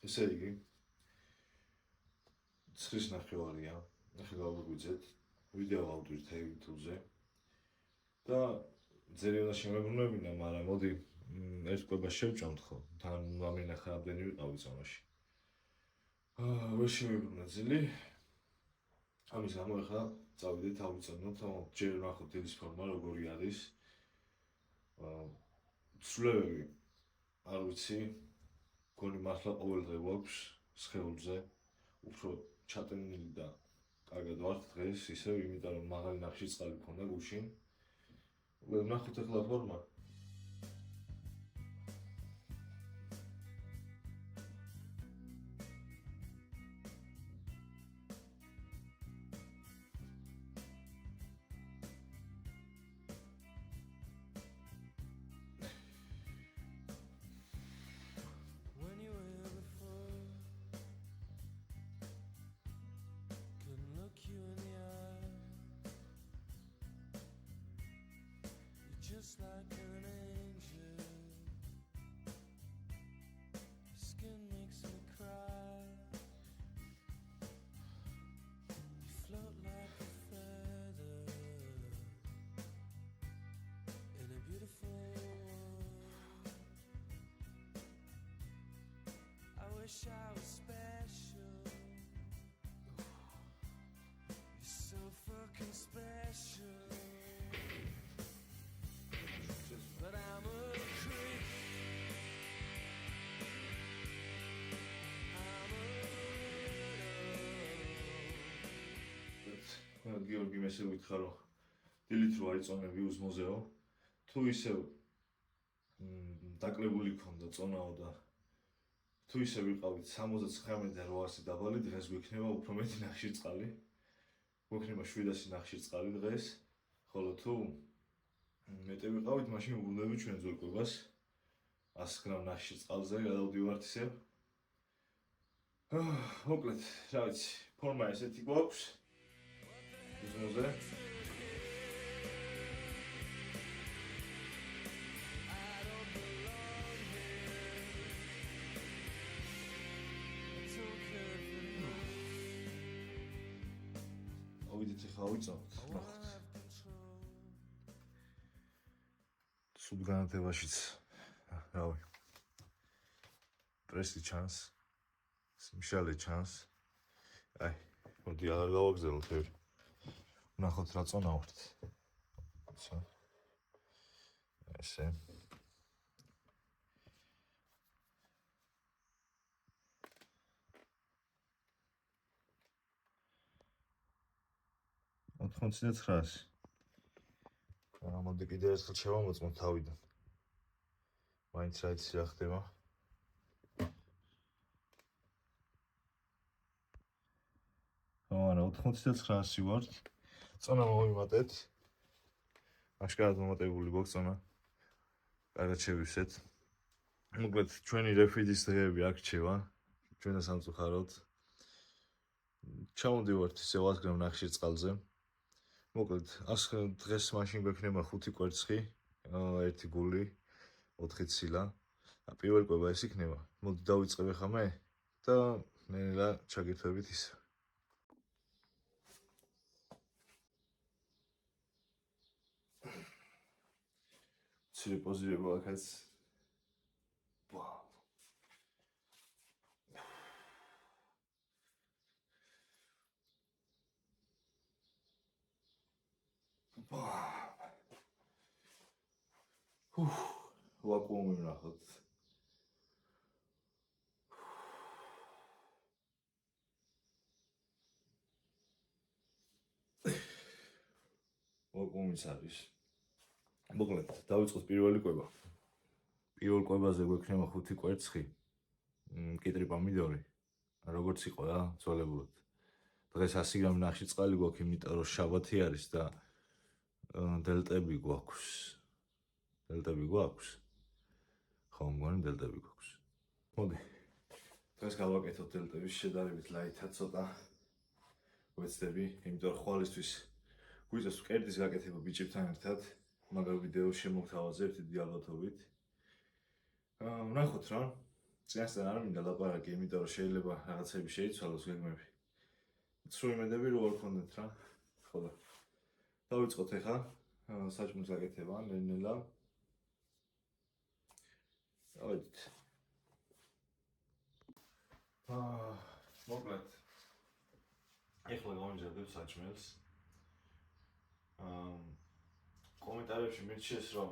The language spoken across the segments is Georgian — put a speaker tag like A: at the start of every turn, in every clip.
A: ესე იგი, ცხრის ნახევარია, ნახე გავუგვიძეთ, ვიდეო ავდვირთ YouTube-ზე და ძერი უნდა შემებრუნებინა, მაგრამ მოდი ერთ კვებას შევჭამთ ხო, თან ამენახა ამდენი ვიყავი წონაში. ვერ შემებრუნა ძილი. ამის გამო ახლა წავიდეთ ავიცანოთ, ჯერ ვნახოთ დილის ფორმა როგორი არის. ცვლილებები არ ვიცი, გონი მართლა ყოველდღე გვაქვს სხეულზე, უფრო ჩატენილი და კარგად ვართ დღეს, ისევ იმიტომ რომ მაღალი ნახშირწყალი მქონდა გუშინ. ვნახოთ ახლა ფორმა.
B: Just like an angel, your skin makes me cry. You float like a feather in a beautiful world. I wish I was special. You're so fucking special. But I'm a creep. I'm a
A: widow. გიორგი მესე ვითხარ რომ დილით რო არიწონები უსმოზეო, თუ ისევ დაკლებული ქონდა წონაო და თუ ისევ ვიყავით 79 და 800 დაბალი, დღეს გვექნება უფრო მეტი ნახშირწყალი. გვექნება 700 ნახშირწყალი დღეს, ხოლო თუ მეტი ვიყავით, მაშინ ვუბრუნდებით ჩვენ ძველ კვებას 100 გრამ ნახშირწყალზე, გადავდივართ ისევ. მოკლედ, რა ვიცი, ფორმა ესეთი გვაქვს. უსმოზე. ავიდეთ ახლა ავიწავთ, ნახოთ. სულ განათებაშიც, რავი. პრესი ჩანს, სიმშალე ჩანს. აი, მოდი აღარ გავაგზავნოთ ევრი. ვნახოთ რა წონა ვართ. ესე. ოთხმოცდაცხრაასი. მოდი კიდევ ერთხელ შევამოწმოთ თავიდან. მაინც რა იცი რა ხდება. არა, 99-ი ვართ. წონა მოვიმატეთ. აშკარად მომატებული გვაქვს წონა. კარგად შევივსეთ. მოკლედ, ჩვენი რეფიდის დღეები აქ რჩება. ჩვენ და სამწუხაროდ. ჩავდივართ ისე 100 გრამ ნახშირწყალზე. მოკლედ, დღეს მაშინ გვექნება 5 კვერცხი, 1 გული, 4 ცილა. პირველი კვება ეს იქნება. მოდი დავიწყებ ახლა მე და ნელა ჩაგირთვებით ისე. ცირე პოზირება აქაც. ვაკუუმი ვნახოთ. ვაკუუმიც არის. მოკლედ, დავიწყოთ პირველი კვება. პირველ კვებაზე გვექნება 5 კვერცხი, კიტრი პომიდორი, როგორც იყო რა, ძველებურად. დღეს 100 გრამი ნახშირწყალი გვაქვს, იმიტომ რომ შაბათი არის და დელტები გვაქვს. დელტები გვაქვს? ხო, მგონი დელტები გვაქვს. მოდი. დღეს გავაკეთოთ დელტების შედარებით ლაითად ცოტა. ვეცდები, იმიტომ რომ ხვალისთვის გვიწევს მკერდის გაკეთება ბიჭებთან ერთად. მაგარ ვიდეოს შემოგთავაზებთ დიდი ალბათობით. ვნახოთ რა. წინასწარ არ მინდა ლაპარაკი, იმიტომ რომ შეიძლება რაღაცები შეიცვალოს გეგმები. სულ იმედები რო არ გქონდეთ რა. ხო და დავიწყოთ ახლა საჭმლის გაკეთება, ნელ-ნელა. დავიდეთ. მოკლედ. ახლა გავამჯერდებ საჭმელს. კომენტარებში მირჩიეს რომ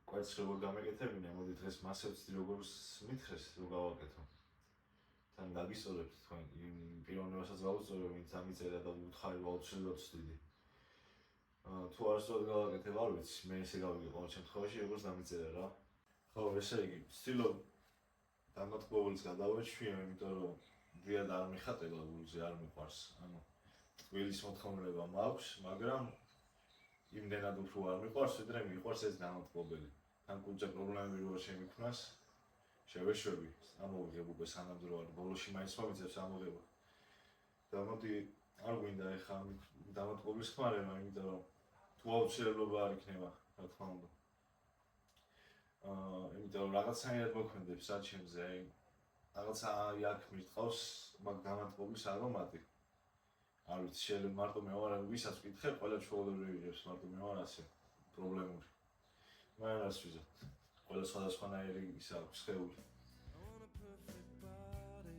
A: კვერცხი როგორ გამეკეთებინა, მოდი დღეს მასებს როგორ მითხრეს რომ გავაკეთო. თან დაგისწორებთ თქვენ პიროვნებასაც გავუსწორებ, ვინც ამიწერა და უთხარი ვაუჩრებთ დიდი. თუ არასდროს გავაკეთებ, არ ვიცი, მე ესე გავიგე ყოველ შემთხვევაში, როგორც დამიწერა რა. ხო, ესე იგი, ვცდილობ დამატკბოვილს გადავეჩვიო, იმიტომ რომ ვიად არ მიხატე გლაბულზე, არ მიყვარს. ანუ თბილის მოთხოვნილება მაქვს, მაგრამ იმდენად უფრო არ მიყვარს, ვიდრე მიყვარს ეს დამატკბობელი. თან კუჭა პრობლემები რო შემიქმნას, შევეშვები, ამოვიღებ უკვე სანამდვილად, ბოლოში მაინც მომიწევს ამოღება. და მოდი არ გვინდა ეხლა დამატკბოლის ხმარება, იმიტომ რომ თუ აუცილებლობა არ იქნება, რა თქმა უნდა. იმიტომ რომ რაღაცაირად მოქმედებს საჩემზე, აი რაღაცა აქ მირთყავს მაგ დამატკბოლის არომატი. არ ვიცი, შეიძლება მარტო მე ვარ, ვისაც ვკითხე, ყველა ჩვეულებრივი იღებს, მარტო მე ვარ ასე პრობლემური. მაგრამ რას ვიზოთ? ყველა სხვადასხვანაირი ის აქვს სხეული.
B: I want a perfect body.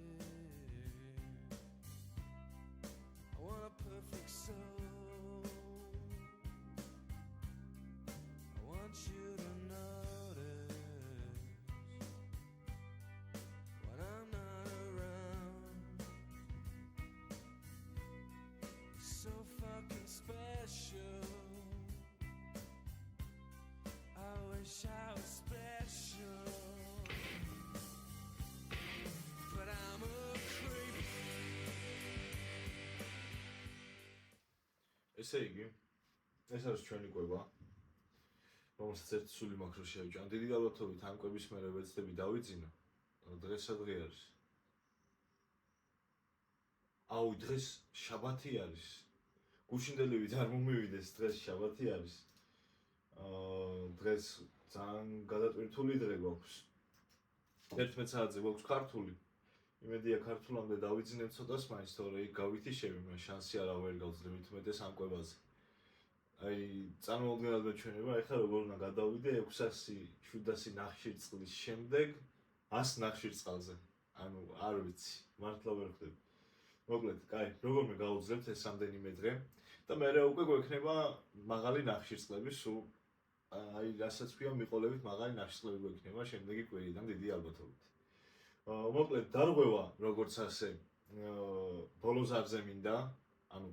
B: I want a perfect soul. I want you to notice when I'm not around. So fucking special. I wish I was special, but I'm a creep.
A: ესე იგი, ეს არის ჩვენი კვება, რომელსაც ერთ სული მაქვს რომ შევჭამ. დიდი ალბათობით ამ კვების მერე ვეცდები დავიძინო. დღეს სადღე არის? აუ, დღეს შაბათი არის. გუშინდელივით არ მომივიდეს, დღეს შაბათი არის. დღეს ძალიან გადატვირთული დღე გვაქვს. 11 საათზე გვაქვს ქართული. იმედია ქართულამდე დავიძინებ ცოტას მაინც, თორე იქ გავითიშები, მე შანსი არა ვერ გავძლებ მით უმეტეს ამ კვებაზე. აი, წარმოუდგენლად მეჩვენება, ეხლა როგორ უნდა გადავიდე 600-700 ნახშირწყლის შემდეგ 100 ნახშირწყალზე. ანუ არ ვიცი, მართლა ვერ ხვდები. მოკლედ, კაი, როგორმე გავუძლებთ ეს რამდენიმე დღე და მერე უკვე გვექნება მაღალი ნახშირწყლები, სულ აი, რასაც ვქია, მიყოლებით მაღალი ნახშირწყლები გვექნება შემდეგი კვირიდან დიდი ალბათობით. მოკლედ, დარღვევა, როგორც ასე, ბოლოზარზე მინდა, ანუ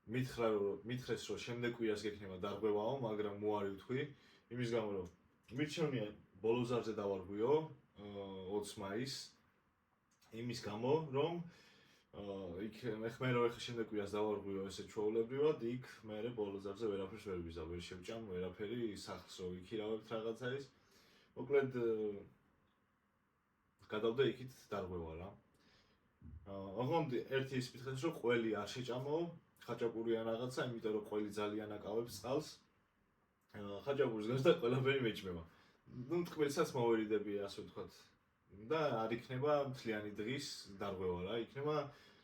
A: მითხრეს, რომ შემდეგ კვირას გექნება დარღვევაო, მაგრამ მოარი ვთქვი, იმის გამო, რომ მირჩევნია ბოლოზარზე დავარღვიო 20 მაისს, იმის გამო, რომ იქ მე რო ეხლა შემდეგ კვირას დავარღვიო ესე ჩვეულებრივად, იქ მე ბოლოზარზე ვერაფერს ვერ ვიზავ, ვერ შევჭამ ვერაფერი სახლს რო ვიქირავებთ რაღაცა ის. მოკლედ გადავდა იქით დარღვევა რა. ოღონდ ერთი ის მითხრეს, რომ ყველი არ შეჭამო, ხაჭაპური ან რაღაცა, იმიტომ რომ ყველი ძალიან აკავებს წყალს. ხაჭაპურის გარდა ყველაფერი მეჭმება. ნუ თქმელსაც მოვერიდები, ასე ვთქვათ. და არ იქნება მთლიანი დღის დარღვევა რა, იქნება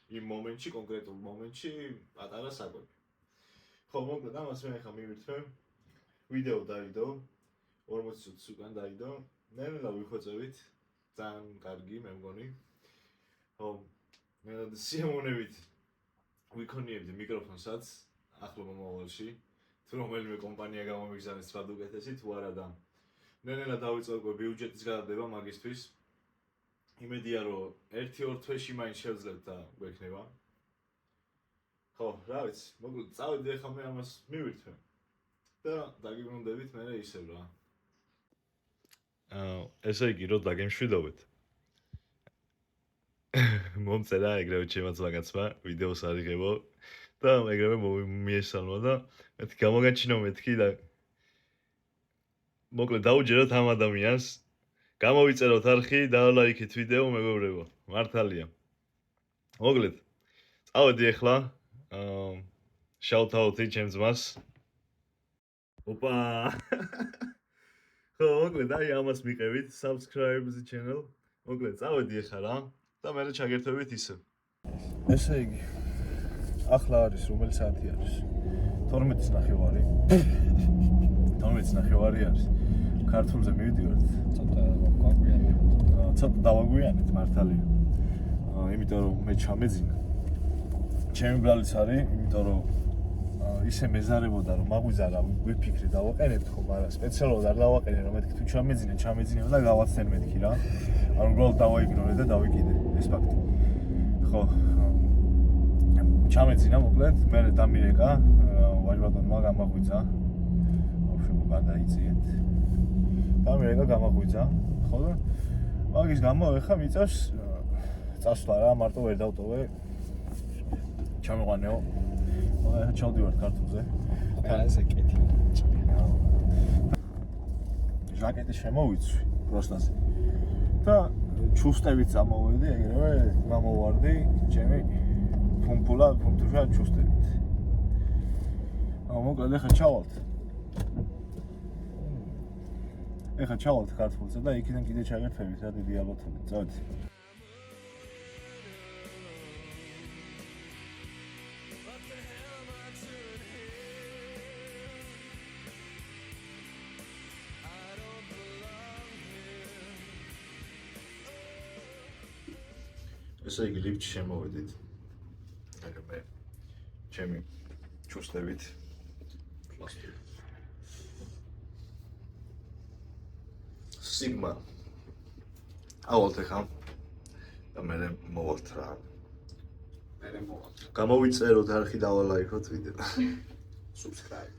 A: იმ მომენტში, კონკრეტულ მომენტში პატარა საკვები. ხო, მოკლედ ამას მე ახლა მივირთმე. ვიდეო დაიდო, 40 წუთს უკან დაიდო. ნელა ვიხვეწებით. ძალიან კარგი, მე მგონი. ხო, მე სიამოვნებით ვიქონიებდი მიკროფონსაც ახლო მომავალში. თუ რომელიმე კომპანია გამომიგზავნეს რა უკეთესი, თუ არა და ნელა დავიწყო ბიუჯეტის გადადება მაგისთვის. იმედია რომ 1-2 თვეში მაინც შევძლებთ და გვექნება. ხო, რა ვიცი, მოკლედ წავედი ახლა მე ამას მივირთმე. და დაგიბრუნდებით მე ისევ რა. ესე იგი, რომ დაგემშვიდობეთ. მომწერა ეგრევე ჩემაც მაგაცმა, ვიდეოს არიღებო და ეგრევე მიესალმა და მეთქი გამოგაჩინო მეთქი და მოკლედ დაუჯეროთ ამ ადამიანს. გამოვიწეროთ არხი და ლაიქით ვიდეო მეგობრებო. მართალია. მოკლედ წავედი ახლა shout out-ი ჩემს ძმას. ოპა. ხო, მოკლედ აი ამას მიყევით subscribe-ზე channel. მოკლედ წავედი ახლა რა და მე ჩაგერთვებით ისე.
C: ესე იგი ახლა არის რომელი საათი არის? 12:09. 12:09 არის. ქართულზე მივიდივართ. ცოტა დავაგვიანეთ მართალია. იმიტომ რომ მე ჩამეძინა. ჩემი ბრალიც არის, იმიტომ რომ ისე მეზარებოდა რომ მაგვიზარა ვიფიქრე დავაყენებთ ხო, მაგრამ სპეციალურად არ დავაყენე რომ მეთქი თუ ჩამეძინა და გავაცდენ მეთქი რა. არ უბრალოდ დავაიგნორე და დავიკიდე ეს ფაქტი. ხო. ჩამეძინა მოკლედ, მე დამირეკა, ვაჟბატონმა გამაღვიძა. ბავშვებო გადაიწიეთ. დამირეკა გამაღვიძა, ხო და მაგის გამო ეხა მიწევს წასვლა რა, მარტო ვერ დავტოვე. ჩამოყანეო. ეხა ჩავდივართ ქართულზე.
D: ყველაზე კეთილი.
C: ჟაკეტი შემოვიცვი პროსტაზე. და ჩუსტებით წამოვედი, ეგრევე გამოვარდი ჩემი ფუნთუშა ჩუსტებით. მოკლედ ეხა ჩავალთ ქართულზე და იქიდან კიდე ჩაგერთვებით რა დიდი ალბათობით. წავედი.
A: ესე იგი ლიფტში შემოვედით. აგერ მე ჩემი ჩუსტებით სიგმა ავალთ ახლა და მე მოვალთ რა. გამოვიწეროთ არხი დავალაიქოთ ვიდეო.
D: Subscribe.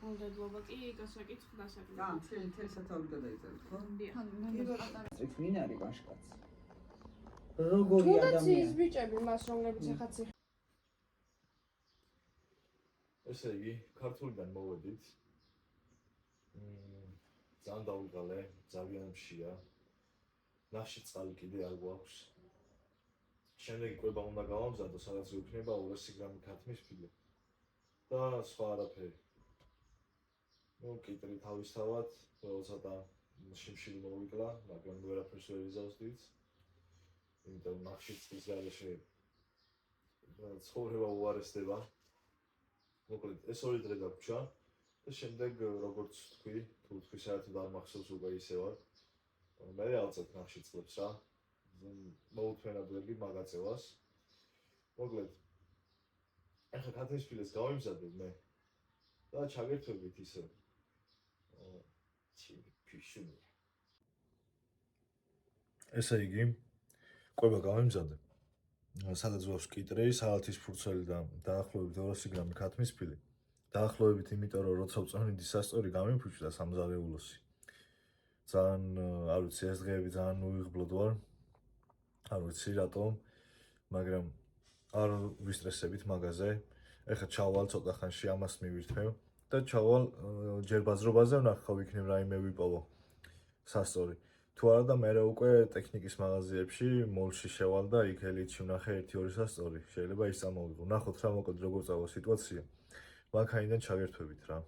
E: გუნდედლობა კი გასაკითხ დასაკითხ.
F: რა, მთელი სათავე გადაიწერეთ, ხო?
D: ვინ არის ვაშკაცი? როგორი
E: თუნდაც ის
D: ადამიანი?
E: ბიჭები მას რომლებიც ახაც
A: ესე იგი, ქართულიდან მოვედით. ძალიან დავიღალე, ძალიან მშია. ნახში წყალი კიდე არ გვაქვს. შემდეგი კვება უნდა გავამზადო, სადაც გვექნება 200 გრამი ქათმისფილე და სხვა არაფერი. კიტრი თავისთავად, ცოტა შიმშილი მოვიკლა, მაგრამ ვერაფერს ვერ იზავს დიდს. იმიტომ ნახში წყლის გარეშე ცხოვრება უარესდება. მოკლედ ეს ორი დღე დაგვრჩა და შემდეგ როგორც თქვი, თუ თქვი საერთოდ არ მახსოვს უკვე ისე ვარ. მე ავწევ ნახში წყლებს რა. მოუთმენადველი მაგაწევას. მოკლედ ახლა ქათმისფილეს გავიმზადებ მე და ჩაგერთვებით ისე. ფიშუნი. ესე იგი კვება გავიმზადე. სადაც გვაქვს კიტრი, სალათის ფურცელი და დაახლოებით 200 გრამი ქათმისფილი. დაახლოებით იმიტომ რომ როცა ვწონიდი სასწორი გამიფუჭდა სამზარეულოსი. ძალიან არ ვიცი ეს დღეები ძალიან უიღბლოდ ვარ. არ ვიცი რატომ, მაგრამ არ ვისტრესებით მაგაზე. ეხლა ჩავალ ცოტა ხანში ამას მივირთმევ და ჩავალ ჯერ ბაზრობაზე ვნახავ იქნებ რაიმე ვიპოვო სასწორი. თუ არა და მე უკვე ტექნიკის მაღაზიებში, მოლში შევალ და იქ ელიტში ვნახე 1-2 სასწორი. შეიძლება ის წამოვიღო. ნახოთ რა მოკლედ როგორ წავა სიტუაცია. მანქანიდან ჩაგერთვებით რა.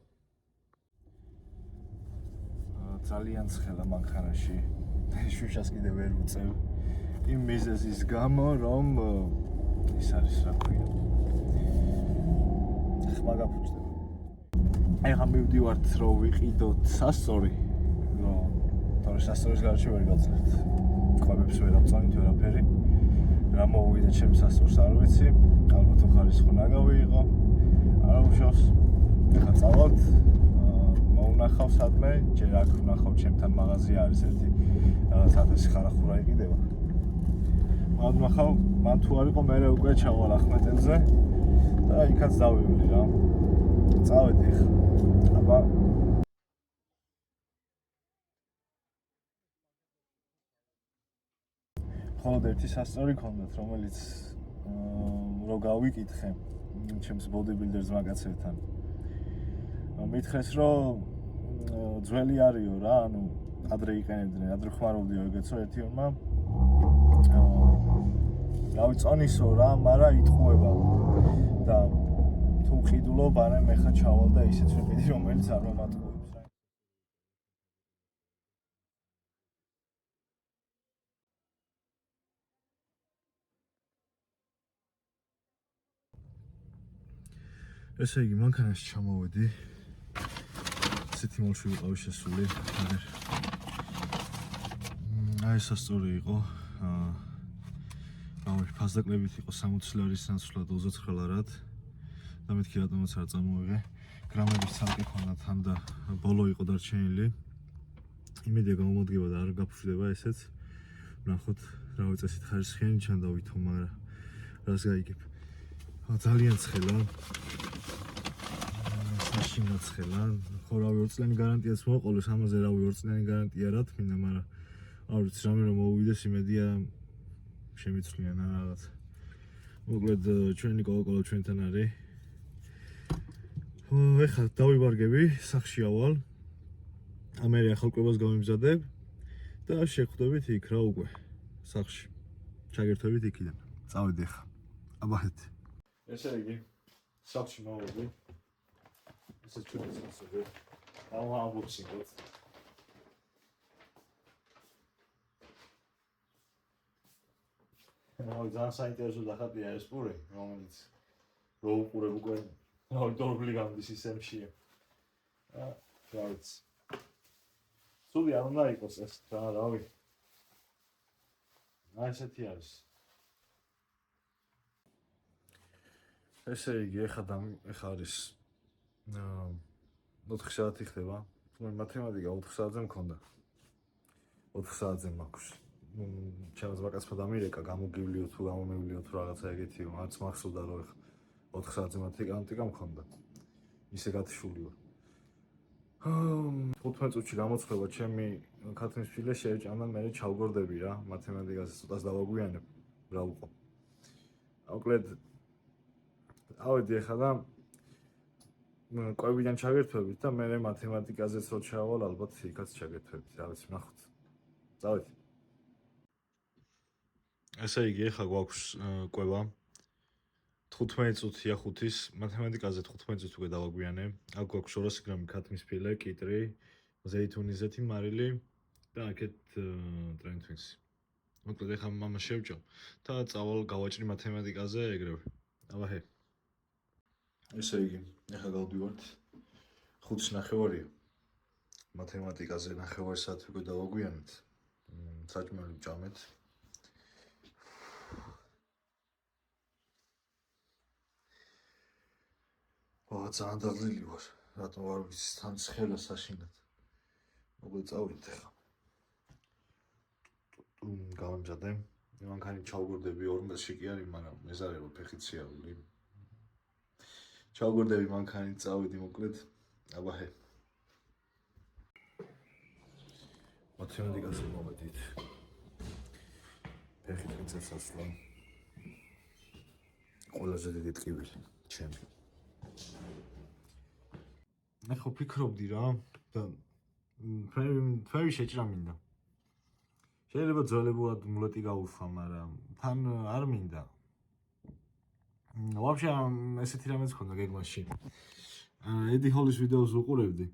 A: ძალიან ცხელა მანქანაში. შუშას კიდე ვერ უწევ. იმ მიზეზის გამო, რომ ის არის რა ქვია. ხმა გაფუჭდება. ეხლა მივდივართ რომ ვიყიდოთ სასწორი. თორე სასწორის გარშე ვერ გავწევთ. ყვებებს ვერ ავწონით ვერაფერი. რა მოვიდა ჩემს სასწორს არ ვიცი. ალბათ უხარისხო ნაგავი იყო. არ უშავს. ეხლა წავალთ. მოუნახავ სადმე, ჯერ აქ ვნახავ ჩემთან მაღაზია არის ერთი. სადაც ხარახურა იყიდება. მან თუ არ იყო მე უკვე ჩავალ ახმეტელზე და იქაც დავივლი რა. წავედი ახლა. აბა მხოლოდ ერთი სასწორი ქონდათ, რომელიც რო გავიკითხე ჩემს ბოდიბილდერს მაგაცებთან. მითხრეს რომ ძველი არისო რა, ანუ ადრე იყენებდნენ, ადრე ხმარობდიო ეგეცო ერთი-ორმა. რავი წონისო რა, მაგრამ იტყუება და თუ ყიდულობ, არა მე ხა ჩავალ და ისეც ვიყიდი, რომელიც არ მომატყუებს რა.
C: ესე იგი, მანქანაში ჩამოვედი. ესეთი მოლში ვიყავი შესული. აი ეს ასწორი იყო. ფასდაკლებით იყო 60 ლარის ნაცვლად 29 ლარად. და მეთქი რატომაც არ წამოვიღე. გრამების ცალკე ქონდა თან და ბოლო იყო დარჩენილი. იმედია გამომადგება და არ გაფრთხილდება ესეც. ვნახოთ რა ვიწესით ხარისხიანი ჩანდა ვითო, მაგრამ რას გაიგებ. ძალიან ცხელა. საშინად ცხელა. ხო რავი 2 წლიანი გარანტიაც მოყოლეს, ამაზე რავი 2 წლიანი გარანტია რა თქმა უნდა, მაგრამ არ ვიცი რამე რომ მოვივიდეს იმედია შემიცვლიან რა რაღაც. მოკლედ ჩვენი კოკო ჩვენთან არის. ეხლა დავიბარგები, სახში ავალ. ამერე ახალ კვებას გავიმზადებ და შევხვდებით იქ რა უკვე სახში. ჩაგერთვებით იქიდან. წავედი ახლა. აბაჰეთ. ესე იგი, სახში მოვედი. ესე ჩვენი სახში. ამბობსიკოთ. ძალიან საინტერესო დახატია ეს პური, რომელიც რო უყურებ უკვე დორბლი გამდის ისემში. რა ვიცი. სული არ უნდა იყოს ეს რავი. ესეთი არის. ესე იგი, ეხლა არის 4 საათი ხდება. მათემატიკა 4 საათზე მქონდა. 4 საათზე მაქვს. ჩემს ბაკაცმა დამირეკა გამოგივლიო თუ გამომივლიო თუ რაღაცა ეგეთიო, არც მახსოვდა რომ ეხლა 4 საათზე მათემატიკა მქონდა. ისე გათიშული ვარ. 15 წუთში გამოცხება ჩემი ქათმის ფილე შეეჭამა მე ჩავგორდები რა მათემატიკაზე ცოტას დავაგვიანებ რა უყო. მოკლედ ავედი ახლა და კვებიდან ჩაგერთვებით და მე მათემატიკაზეც რო ჩავალ ალბათ იქაც ჩაგერთვებით რა ვიცი ნახოთ. წავედი. ესე იგი ახლა გვაქვს კვება 15 წუთია 5-ის, მათემატიკაზე 15 წუთი უკვე დავაგვიანე. აქ გვაქვს 200 გრამი ქათმის ფილე, კიტრი, ზეითუნის ზეთი მარილი და აქეთ ტრენტვინსი. მოკლედ ახლა მამა შევჭამ და წავალ გავაჭრი მათემატიკაზე ეგრევე. აბაჰე. ესე იგი, ახლა გავდივართ 5:09. მათემატიკაზე 9 საათი უკვე დავაგვიანეთ. საჭმელი ვჭამეთ. ძალიან დაღლილი ვარ, რატომ არ ვიცი, თან ცხელა საშინად. მოკლედ წავიდეთ ახლა. გავამზადე. მანქანი ჩავგორდები 40-ში კი არის, მაგრამ მეზარეო ფეხით შეავლი. ჩავგორდები მანქანი, წავიდი მოკლედ. აბაჰე. მათემატიკაზე მოვედით. ფეხით მიწას ასვლა. ყველაზე დიდი ტკივილი, ჩემი. ახლა ვფიქრობდი რა და ფერი შეჭრა მინდა. შეიძლება ძველებურად მულეტი გავუშვა, მაგრამ თან არ მინდა. ვაფშე ესეთი რამეც ხონდა გეგმაში. ედი ჰოლის ვიდეოს ვუყურებდი.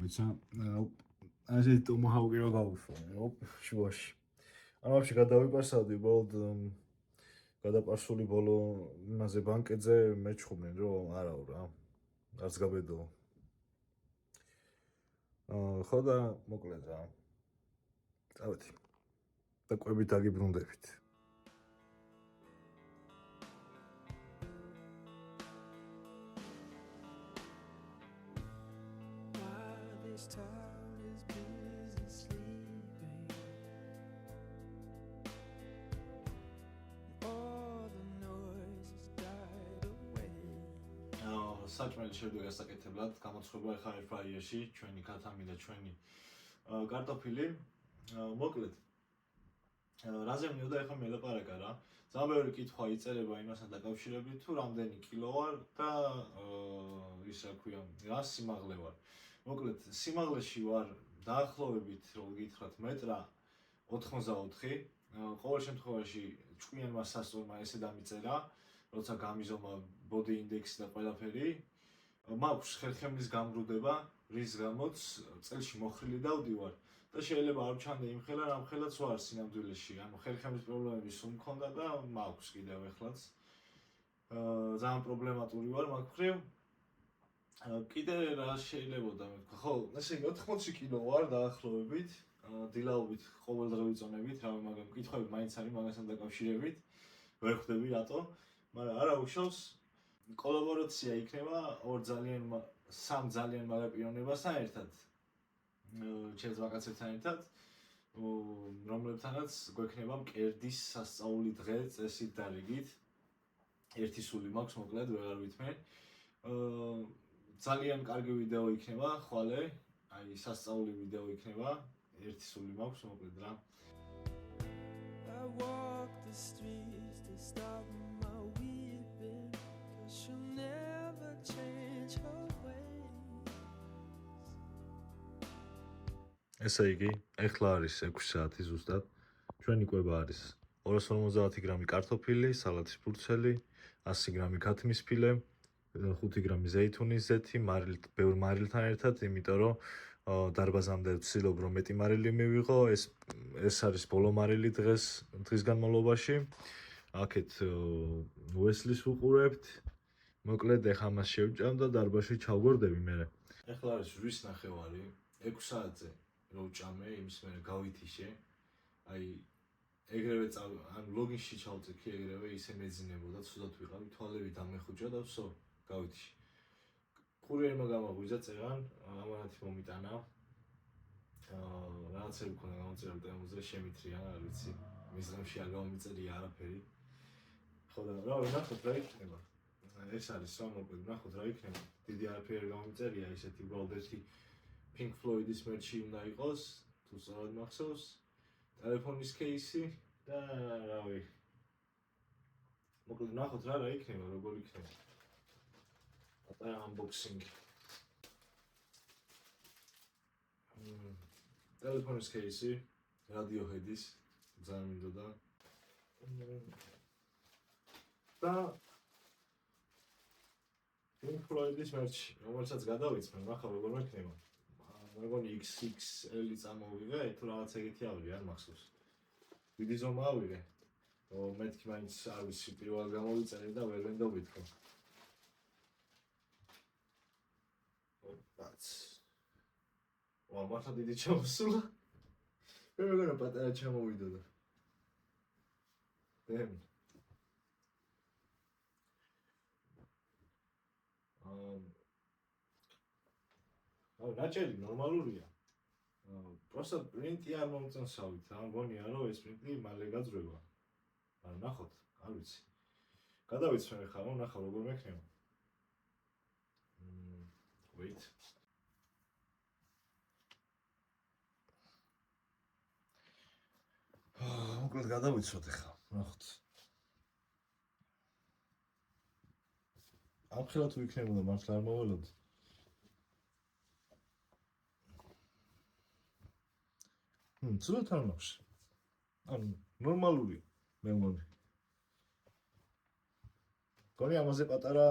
C: მოიცა, ასეთი ტომაჰავკი რო გავუშვა, შუაში. ვაფშე გადავიპარსავდი უბრალოდ გადაპარსული ბოლო იმაზე ბანკეტზე მეჩხუბნენ რომ არაო რა. არც გაბედო. ხო და მოკლედ რა. წავედი. და კვებით დაგიბრუნდებით.
B: While this town is busy sleeping, all the noise has died away.
C: საჭმელი შევიდა გასაკეთებლად, გამოცხობა ახლა air-fryer-ში, ჩვენი ქათამი და ჩვენი კარტოფილი. მოკლედ. რაზე მინდა ახლა მელაპარაკა რა. ძალიან ბევრი კითხვა იწერება იმასთან დაკავშირებით, თუ რამდენი კილო ვარ და ის რა ქვია, რა სიმაღლე ვარ. მოკლედ, სიმაღლეში ვარ დაახლოებით, რო გითხრათ, მეტრა 84. ყოველ შემთხვევაში ჭკვიანმა სასწორმა ესე დამიწერა, როცა გამიზომა body index-ი და ყველაფერი. მაქვს ხერხემლის გამრუდება, რის გამოც წელში მოხრილი დავდივარ და შეიძლება არ ვჩანდე იმხელა, რამხელაც ვარ სინამდვილეში. ანუ ხერხემლის პრობლემები სულ მქონდა და მაქვს კიდევ ეხლაც. ძალიან პრობლემატური ვარ მაგ მხრივ. კიდე რა შეიძლებოდა მეთქვა, ხო, ესე იგი 80 კილო ვარ დაახლოებით, დილაობით ყოველდღე ვიწონებით, რავი, მაგრამ კითხვები მაინც არის მაგასთან დაკავშირებით. ვერ ხვდები რატო, მაგრამ არა უშავს კოლაბორაცია იქნება სამ ძალიან მაგარ პიროვნებასთან ერთად. ჩემს ვაკაცებთან ერთად, რომლებთანაც გვექნება მკერდის სასწაული დღე წესით და რიგით. ერთი სული მაქვს, მოკლედ ვეღარ ვითმე. ძალიან კარგი ვიდეო იქნება ხვალე, აი სასწაული ვიდეო იქნება. ერთი სული მაქვს, მოკლედ რა.
B: I walk the streets to stop my weeping, 'cause she'll never change her ways.
A: ესე იგი, ეხლა არის 6 საათი ზუსტად. ჩვენი კვება არის 250 გრამი კარტოფილი, სალათის ფურცელი, 100 გრამი ქათმის ფილე, 5 გრამი ზეითუნის ზეთი, ბევრ მარილთან ერთად, იმიტომ რომ დარბაზამდე ვცდილობ რომ მეტი მარილი მივიღო, ეს არის ბოლო მარილი დღის განმავლობაში. აქეთ უესლის ვუყურებთ. მოკლედ ეხლა მას შევჭამ და დარბაზში ჩავგორდები მე.
C: ეხლა არის 8:30, 6 საათზე რო ვჭამე, იმის მერე გავითიშე. აი ეგრევე ან ლოგინში ჩავწიქი, ეგრევე ისე მეძინებოდა, ცუდად ვიყავი, თვალები დამეხუჭა და ვსო, გავითიშე. კურიერმა გამაგვიზა წერან, ამანათი მომიტანა. რაღაცები მქონდა გამოწერილი ტელევიზორზე შემithრია, არ ვიცი. მის დღემში არ გამომიწერია არაფერი. ხო და რა ვნახოთ რა იქნება. ეს არის რა მოკლედ ვნახოთ რა იქნება. დიდი არაფერი არ გამომიწერია, ისეთი უბრალოდ ერთი Pink Floyd-ის მერჩი უნდა იყოს, თუ სწორად მახსოვს. ტელეფონის кейსი და რავი. მოკლედ ვნახოთ რა იქნება, როგორ იქნება. პატარა unboxing. ტელეფონის кейსი, Radiohead-ის, ძალიან მინდოდა. და Pink Floyd-ის მერჩი, რომელსაც გადავიცმე, ნახავ როგორ მექნება. მეგონი XXL-ი წამოვიღე, თუ რაღაც ეგეთი ავიღე, არ მახსოვს. დიდი ზომა ავიღე. მეთქი მაინც არ ვიცი, პირველად გამოვიწერე და ვერ ვენდობით ხო. ბაც. მართლა დიდი ჩამოსულა. მე მეგონა პატარა ჩამოვიდოდა. ნაჭერი ნორმალურია. პროსტა პრინტი არ მომწონსავით, რა მგონია რომ ეს პრინტი მალე გაძრევა. ანუ ნახოთ, არ ვიცი. გადავიცმე ხა, ნახავ როგორ მექნება. Wait. მოკლედ გადავიცვათ ახლა, ნახოთ. ამხელა თუ იქნებოდა მართლა არ მოველოდი. ცუდად არ მაქვს. ანუ ნორმალური მე მგონი. გონი ამაზე პატარა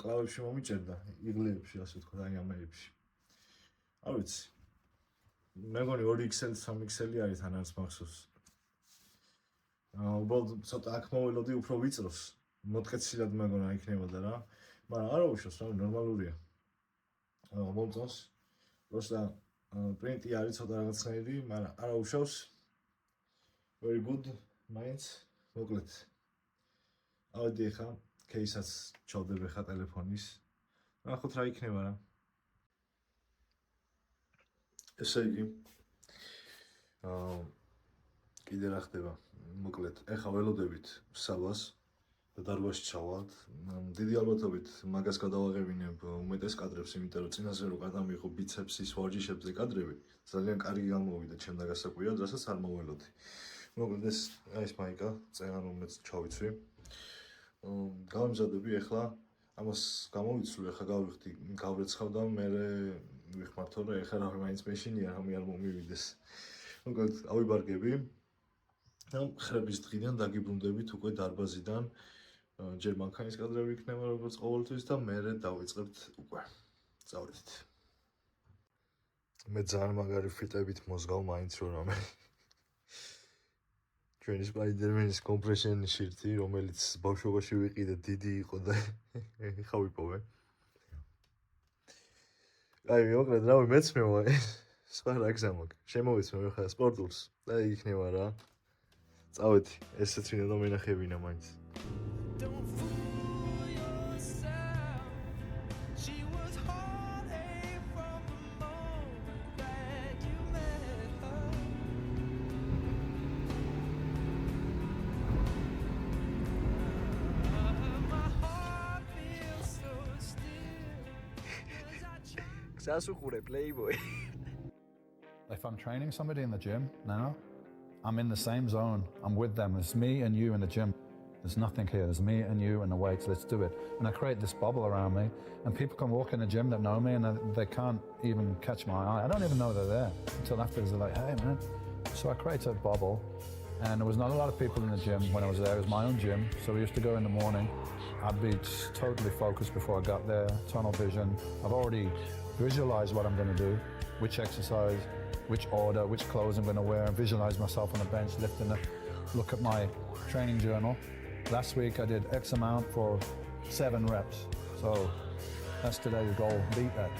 C: კლავებში მომიჭერდა, იღლეებში, ასე ვთქვათ, აი ამერებში. არ ვიცი. მე მგონი 2XL, 3XL არის თან არც მახსოვს. უბრალოდ ცოტა აქ მოველოდი უფრო ვიწროს. მოტკეცილად მეგონა იქნებოდა რა. მაგრამ არა უშავს, რა ნორმალურია. მომწონს. პროსტა პრინტი არის ცოტა რაღაცნაირი, მაგრამ არა უშავს. Very good, მაინც მოკლედ. ავედი ხა, кейსაც ჩავდებ ხა ტელეფონის. ნახოთ რა იქნება რა. ესე იგი კიდე რა ხდება? მოკლედ, ეხა ველოდებით საბას და დარბაზში ჩავალთ. დიდი ალბათობით მაგას გადავაღებინებ უმეტეს კადრებს, იმიტომ რომ წინაზე რო გადამიღო ბიცეპსის ვარჯიშებზე კადრები, ძალიან კარგი გამოვიდა ჩემ დაგასაკვირად, რასაც არ მოველოდი. მოკლედ ეს მაიკა, წერან უმეტს ჩავიცვი. გავიმზადები ეხლა, ამას გამოვიცვლი, ეხლა გავიხდი, გავრეცხავ და მე ვიხმართო, რომ ეხლა რა მაინც მეშინია, რამე არ მომივიდეს. მოკლედ ავიბარგები. ხრების დღიდან დაგიბრუნდებით უკვე დარბაზიდან. ჯერ მანქანის კადრები იქნება როგორც ყოველთვის და მე დავიწყებთ უკვე. წავედით. მე ძალიან მაგარი ფიტებით მოსგავ მაინც რომ რამე. ჩვენი სპაიდერმენის კომპრეშენი შირთი, რომელიც ბავშვობაში ვიყიდე, დიდი იყო და ხა ვიპოვე. აი, მოკლედ, რავი, მეც მევა. სხვა რა გზა მაქვს. შემოვიცმე მე ხა სპორტულს და იქნება რა. წავედი, ესეც ვინდა და მენახებინა მაინც.
B: Don't fool yourself. She was heartache from the moment that you met her. My heart feels so still. 'Cause I tried.
C: გზას უყურე, Playboy.
G: If I'm training somebody in the gym now, I'm in the same zone. I'm with them. It's me and you in the gym. There's nothing here. There's me and you and the weights. Let's do it. And I create this bubble around me, and people can walk in the gym that know me, and they can't even catch my eye. I don't even know they're there until afterwards. They're like, "Hey, man." So I create a bubble, and there was not a lot of people in the gym when I was there. It was my own gym, so we used to go in the morning. I'd be totally focused before I got there. Tunnel vision. I've already visualized what I'm going to do, which exercise, which order, which clothes I'm going to wear, and visualize myself on the bench lifting it. Look at my training journal. Last week I did X amount for 7 reps. So that's today's goal. Beat that.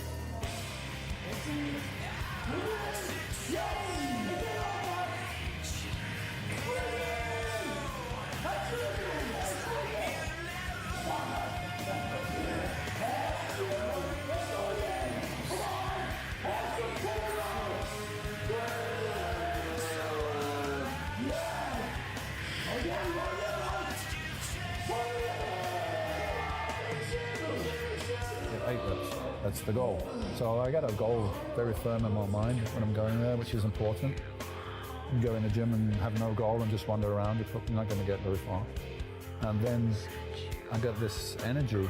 G: Yeah, 8 reps. That's the goal. So I got a goal very firm in my mind when I'm going there, which is important. You go in the gym and have no goal and just wander around, you're not going to get very far. And then I got this energy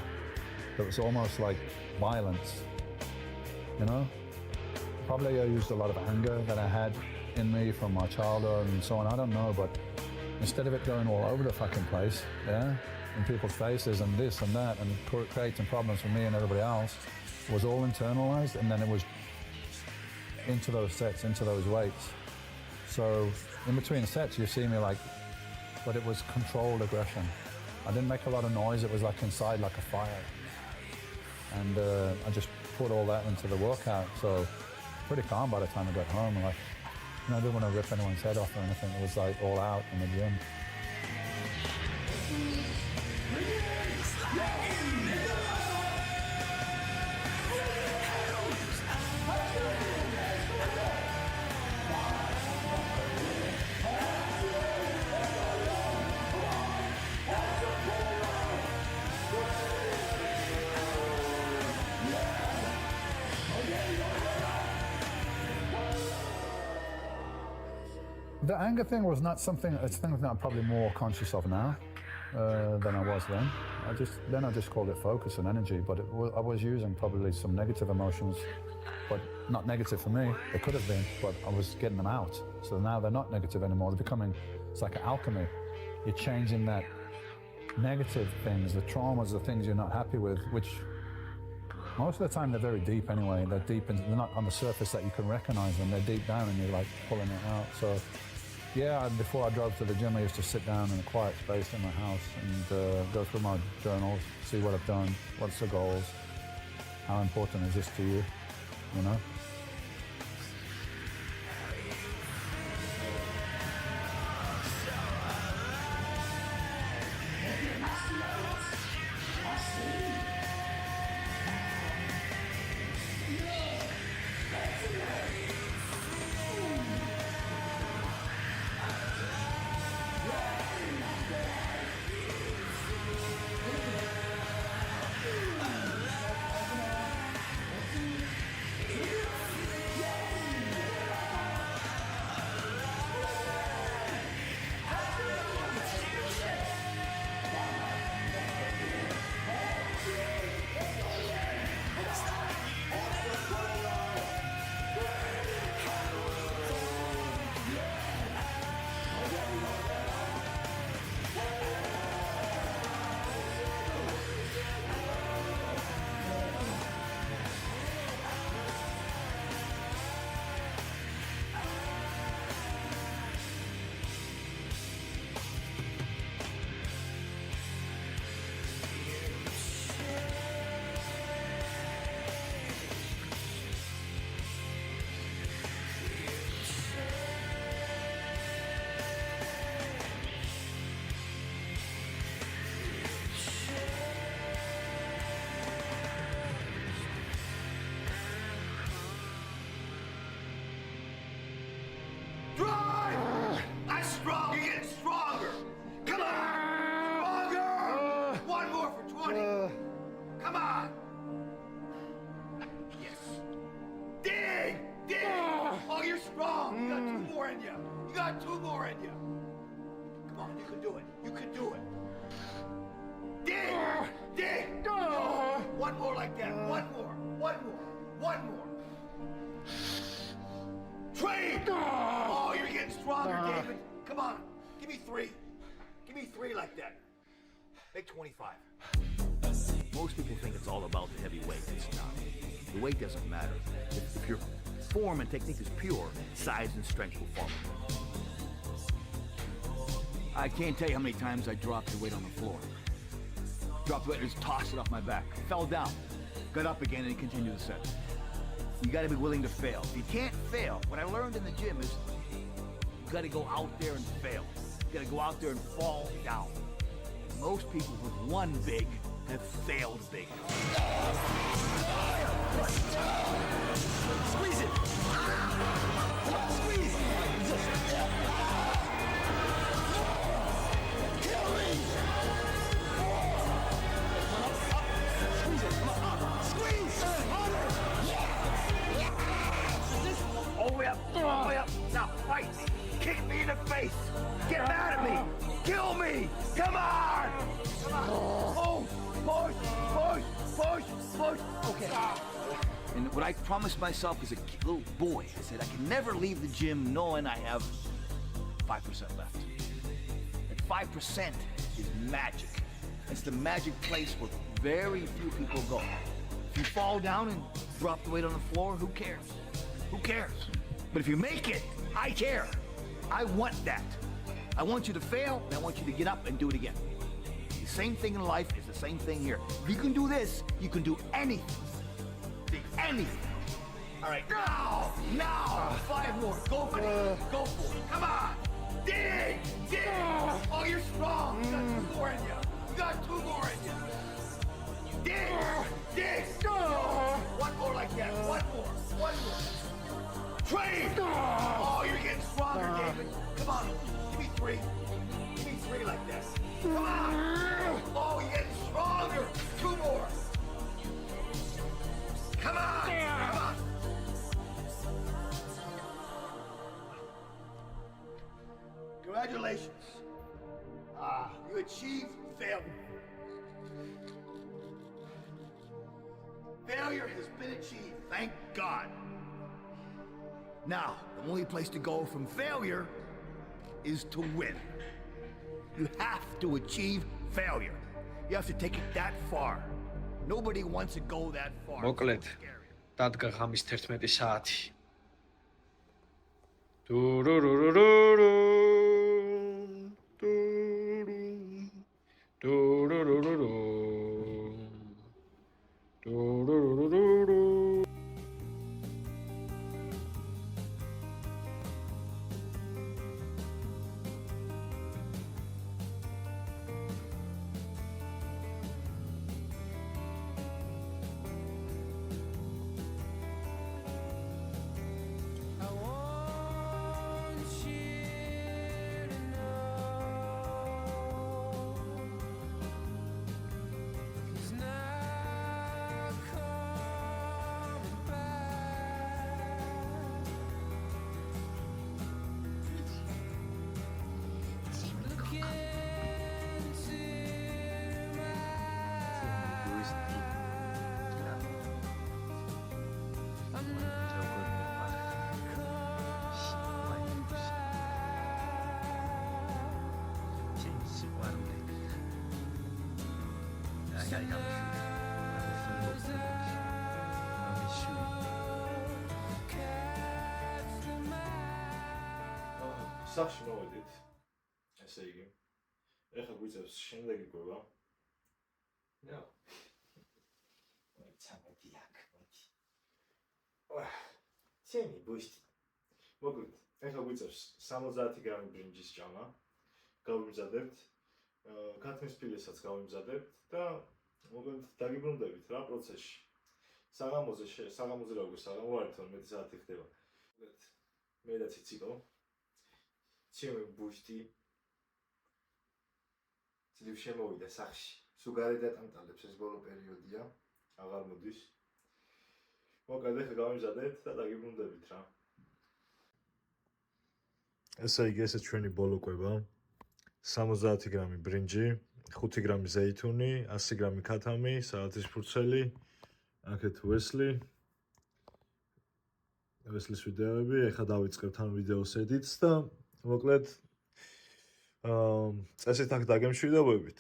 G: that was almost like violence, you know? Probably I used a lot of anger that I had in me from my childhood and so on, I don't know, but instead of it going all over the fucking place, yeah, in people's faces and this and that and creating problems for me and everybody else, it was all internalized, and then it was into those sets, into those weights. So in between sets you see me like, but it was controlled aggression. I didn't make a lot of noise, it was like inside like a fire. And I just put all that into the workout, so pretty calm by the time I got home. Like, you know, I didn't want to rip anyone's head off or anything. It was like all out in the gym. The anger thing was not something, it's things that I'm probably more conscious of now than I was then. I just called it focus and energy, but I was using probably some negative emotions, but not negative for me. They could have been, but I was getting them out. So now they're not negative anymore. They're becoming, it's like an alchemy. You're changing that negative things, the traumas, the things you're not happy with, which most of the time they're very deep anyway. They're deep and they're not on the surface that you can recognize them. They're deep down and you're like pulling it out. So yeah, before I drove to the gym, I used to sit down in a quiet space in my house and go through my journals, see what I've done, what's the goals, how important is this to you, you know?
H: in you. Come on, you can do it. You can do it. Dig! Dig! One more like that. One more. One more. One more. Train! Oh, you're getting stronger, David. Come on. Give me 3. Give me 3 like that. Make 25. Most people think it's all about the heavy weight. It's not. The weight doesn't matter. If your form and technique is pure, size and strength will follow. I can't tell you how many times I dropped the weight on the floor. Dropped the weight and just tossed it off my back. Fell down. Got up again and continued the set. You gotta be willing to fail. If you can't fail, what I learned in the gym is you gotta go out there and fail. You gotta go out there and fall down. Most people who've won big have failed big. Squeeze it! Squeeze! Kill me! Squeeze it! Squeeze! Harder! All the way up! All the way up! Now fight me! Kick me in the face! Get mad at me! Kill me! Come on! Come on! Push! Push! Push! Push! Okay. And what I promised myself as a little boy, I said I can never leave the gym knowing I have 5% left. And 5% is magic. It's the magic place where very few people go. If you fall down and drop the weight on the floor, who cares? Who cares? But if you make it, I care. I want that. I want you to fail, and I want you to get up and do it again. The same thing in life is the same thing here. If you can do this, you can do anything. Anything. All right, now, 5 more. Go for it. Go for it. Come on. Dig, dig. Oh, you're strong. You got 2 more in you. You got 2 more in you. Dig, dig. One more like that. One more. One more. Train. Oh, you're getting stronger, David. Come on. Give me 3. Give me 3 like that. Come on. Oh, you're getting stronger. 2 more. Come on! Come on! Congratulations. You achieved failure. Failure has been achieved, thank God. Now, the only place to go from failure is to win. You have to achieve failure. You have to take it that far. Nobody wants to go that far.
I: მოკლედ დადგა ღამის 11 საათი. დურურურურუ დურურურურუ დურურურურუ
C: სახში მოვედით. ესე იგი. ეხლა გვიწევს შემდეგი კვება. ნო.
H: ცამეტი აქ, მოდი. ჩემი ბუშტი.
C: მოკლედ, ეხლა გვიწევს 70 გრამი ბრინჯის ჭამა. გავიმზადებთ. ქათმის ფილესაც გავიმზადებთ და მოკლედ დაგიბრუნდებით რა პროცესში. საღამოზე რა გვი საღამო არ თვითონ მეტი საათი ხდება. მოკლედ, მე და ციციკო ჩემი ბუშტი ძლივ შემოვიდა სახში. სულ გარეთ დატანტალებს ეს ბოლო პერიოდია. აღარ მოდის. მოკლედ ეხლა გავიმზადებთ და დაგიბრუნდებით რა. ესე იგი, ესე ჩვენი ბოლო კვება. 70 გრამი ბრინჯი, 5 გრამი ზეითუნი, 100 გრამი ქათამი, საათის ფურცელი, აქეთ ვესლი. ვესლის ვიდეოები, ეხლა დავიწყებთ ამ ვიდეოს edits და მოკლედ წესით აქ დაგემშვიდობებით.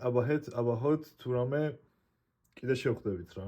C: აბა ჰოთ თუ რამე კიდე შევხვდებით რა.